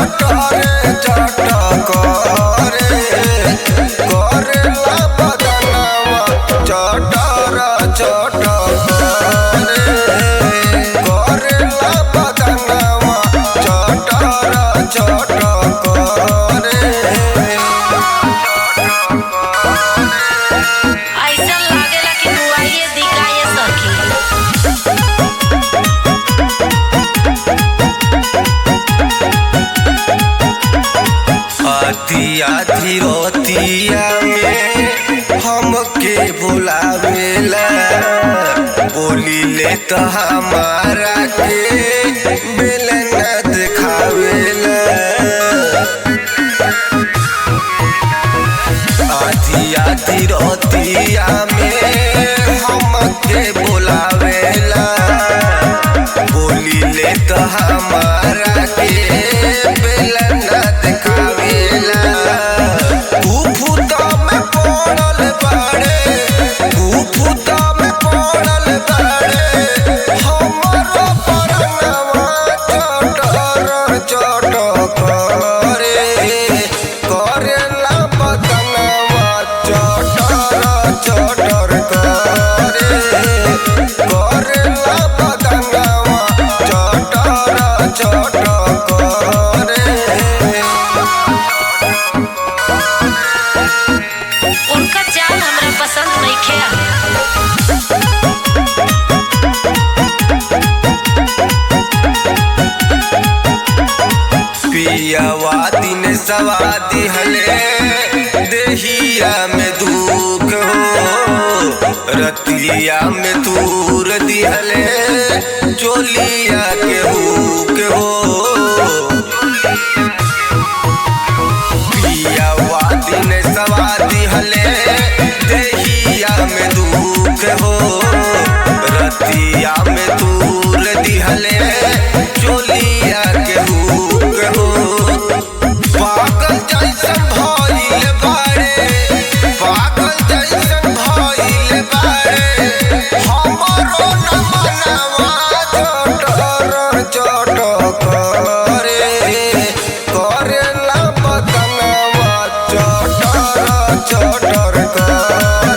चटरे चटक रे करेला बदनवा चटर चटक रे करेला बदनवा चटर चटक रे। ऐसा लागेला कि बुआइए दिखाए सखी। आधी आधी रोतिया में हमके बुलावेला बोली ले तो हमारा के बेलन दिखावेला। आधी आधी रोतिया में हमके बुलावेला बोली ले तो हमारा के बेलन दिखावेला। फूफुता में पड़ल बाड़े फूफुता में पड़ल बाड़े हमरो परनवा चटर चटक रे करेला बदनवा चटर चटर करे करेला बदनवा चटर चटक रे। उनका चाल हमरा पसंद नइखे आवेला। पियावा दिन सवादी हले देहिया में दुख हो रतिया में दूर दिहले चोलिया के हुक हो। पियावा दिन सवादी हले देहिया में दुख हो रतिया में दूर दिहले चोलिया के हुक हो। पागल जैसन भइल बाड़े पागल जैसन भइल बाड़े हमरो न मनवा चटर चटक रे करेला बदनवा चटर चटर करे